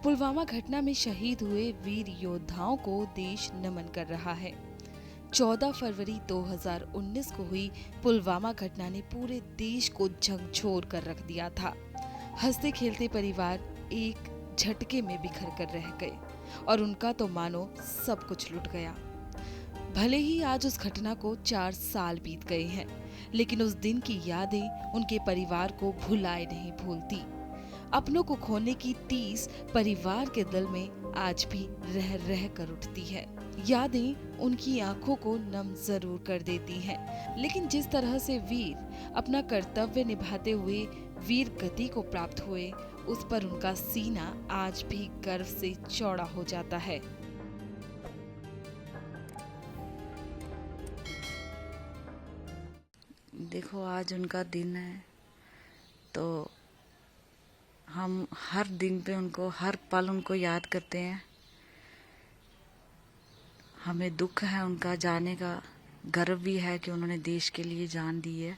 पुलवामा घटना में शहीद हुए वीर योद्धाओं को देश नमन कर रहा है। 14 फरवरी 2019 को हुई पुलवामा घटना ने पूरे देश को झकझोर कर रख दिया था। हंसते खेलते परिवार एक झटके में बिखर कर रह गए और उनका तो मानो सब कुछ लुट गया। भले ही आज उस घटना को 4 साल बीत गए हैं, लेकिन उस दिन की यादें उनके परिवार को भुलाए नहीं भूलती। अपनों को खोने की टीस परिवार के दिल में आज भी रह रह कर उठती है। यादें उनकी आंखों को नम जरूर कर देती हैं, लेकिन जिस तरह से वीर अपना कर्तव्य निभाते हुए वीर गति को प्राप्त हुए, उस पर उनका सीना आज भी गर्व से चौड़ा हो जाता है। देखो, आज उनका दिन है तो हम हर दिन पे उनको, हर पल उनको याद करते हैं। हमें दुख है उनका जाने का, गर्व भी है कि उन्होंने देश के लिए जान दी है।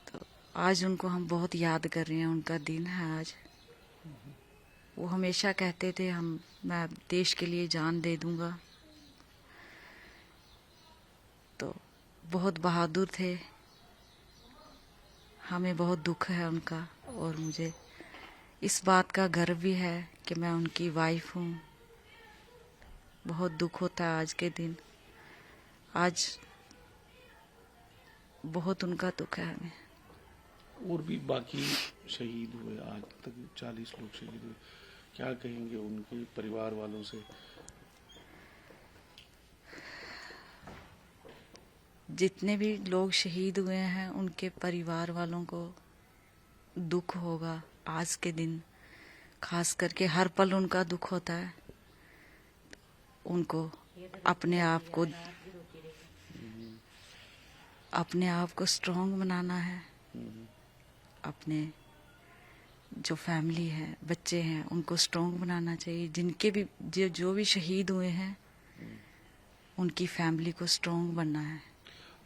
तो आज उनको हम बहुत याद कर रहे हैं, उनका दिन है आज। वो हमेशा कहते थे मैं देश के लिए जान दे दूंगा। तो बहुत बहादुर थे। हमें बहुत दुख है उनका, और मुझे इस बात का गर्व भी है कि मैं उनकी वाइफ हूँ। बहुत दुख होता है आज के दिन। आज बहुत उनका दुख है हमें। और भी बाकी शहीद हुए, आज तक 40 लोग शहीद हुए, क्या कहेंगे उनके परिवार वालों से? जितने भी लोग शहीद हुए हैं उनके परिवार वालों को दुख होगा आज के दिन, खास करके हर पल उनका दुख होता है। उनको अपने आप को स्ट्रॉन्ग बनाना है। अपने जो फैमिली है, बच्चे हैं, उनको स्ट्रॉन्ग बनाना चाहिए। जिनके भी जो भी शहीद हुए हैं, उनकी फैमिली को स्ट्रॉन्ग बनना है।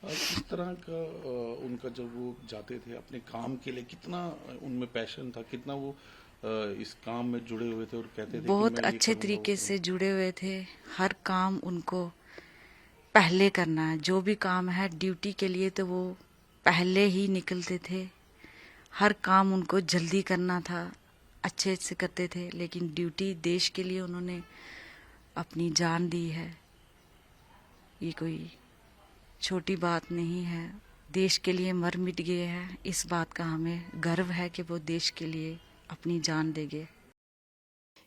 किस तरह का उनका, जब वो जाते थे अपने काम के लिए, कितना उनमें पैशन था, कितना वो इस काम में जुड़े हुए थे और कहते थे बहुत कि मैं अच्छे तरीके से जुड़े हुए थे। हर काम उनको पहले करना है। जो भी काम है ड्यूटी के लिए, तो वो पहले ही निकलते थे। हर काम उनको जल्दी करना था, अच्छे से करते थे। लेकिन ड्यूटी देश के लिए उन्होंने अपनी जान दी है। ये कोई छोटी बात नहीं है। देश के लिए मर मिट गए हैं, इस बात का हमें गर्व है कि वो देश के लिए अपनी जान देंगे।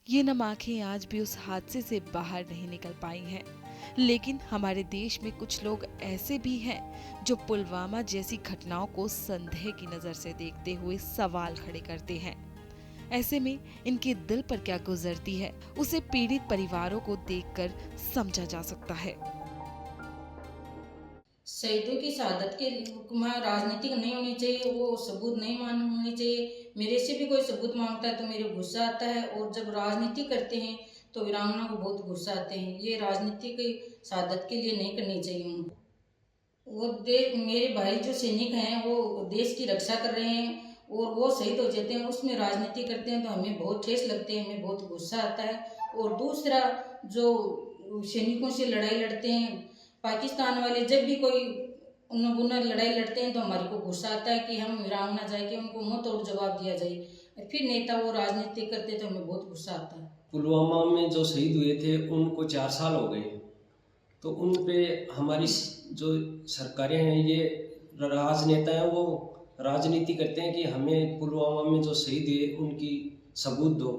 ये नम आंखें आज भी उस हादसे से बाहर नहीं निकल पाई हैं। लेकिन हमारे देश में कुछ लोग ऐसे भी हैं जो पुलवामा जैसी घटनाओं को संदेह की नजर से देखते हुए सवाल खड़े करते हैं। ऐसे में इनके दिल पर क्या गुजरती है, उसे पीड़ित परिवारों को देखकर समझा जा सकता है। शहीदों की शहादत के में राजनीतिक नहीं होनी चाहिए, वो सबूत नहीं मांगने चाहिए। मेरे से भी कोई सबूत मांगता है तो मेरे गुस्सा आता है, और जब राजनीति करते हैं तो वीरांगना को बहुत गुस्सा आते हैं। ये राजनीति की शहादत के लिए नहीं करनी चाहिए उनको। वो मेरे भाई जो सैनिक हैं वो देश की रक्षा कर रहे हैं और वो शहीद हो जाते हैं, उसमें राजनीति करते हैं तो हमें बहुत ठेस लगते हैं, हमें बहुत गुस्सा आता है। और दूसरा, जो सैनिकों से लड़ाई लड़ते हैं पाकिस्तान वाले, जब भी कोई उन्हें लड़ाई लड़ते हैं तो हमारे को गुस्सा आता है कि हम वीरांगना जाए कि उनको मुंह तोड़ जवाब दिया जाए। फिर नेता वो राजनीति करते तो हमें बहुत गुस्सा आता है। पुलवामा में जो शहीद हुए थे उनको 4 साल हो गए, तो उन पे हमारी जो सरकारें हैं, ये राजनेता हैं, वो राजनीति करते हैं कि हमें पुलवामा में जो शहीद हुए उनकी सबूत दो।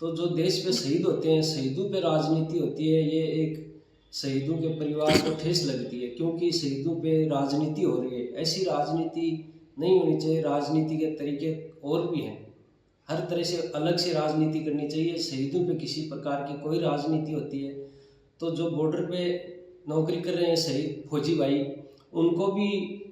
तो जो देश पे शहीद होते हैं, शहीदों पे राजनीति होती है, ये एक शहीदों के परिवार को ठेस लगती है, क्योंकि शहीदों पे राजनीति हो रही है। ऐसी राजनीति नहीं होनी चाहिए। राजनीति के तरीके और भी हैं, हर तरह से अलग से राजनीति करनी चाहिए। शहीदों पे किसी प्रकार की कोई राजनीति होती है तो जो बॉर्डर पे नौकरी कर रहे हैं शहीद फौजी भाई, उनको भी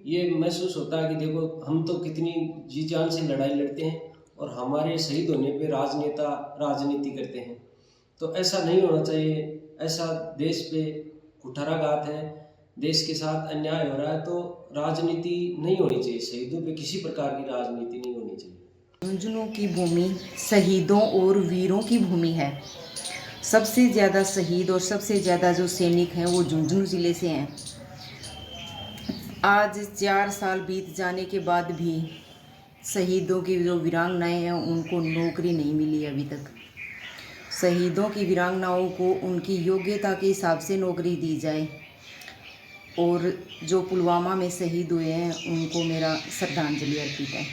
ये महसूस होता है कि देखो, हम तो कितनी जी जान से लड़ाई लड़ते हैं और हमारे शहीद होने पे राजनेता राजनीति करते हैं। तो ऐसा नहीं होना चाहिए। ऐसा देश पे कुठाराघात है, देश के साथ अन्याय हो रहा है, तो राजनीति नहीं होनी चाहिए। शहीदों पे किसी प्रकार की राजनीति नहीं होनी चाहिए। झुंझुनू की भूमि शहीदों और वीरों की भूमि है। सबसे ज़्यादा शहीद और सबसे ज़्यादा जो सैनिक हैं वो झुंझुनू ज़िले से हैं। आज 4 साल बीत जाने के बाद भी शहीदों की जो वीरांगनाएं हैं उनको नौकरी नहीं मिली अभी तक। शहीदों की वीरांगनाओं को उनकी योग्यता के हिसाब से नौकरी दी जाए और जो पुलवामा में शहीद हुए हैं उनको मेरा श्रद्धांजलि अर्पित है।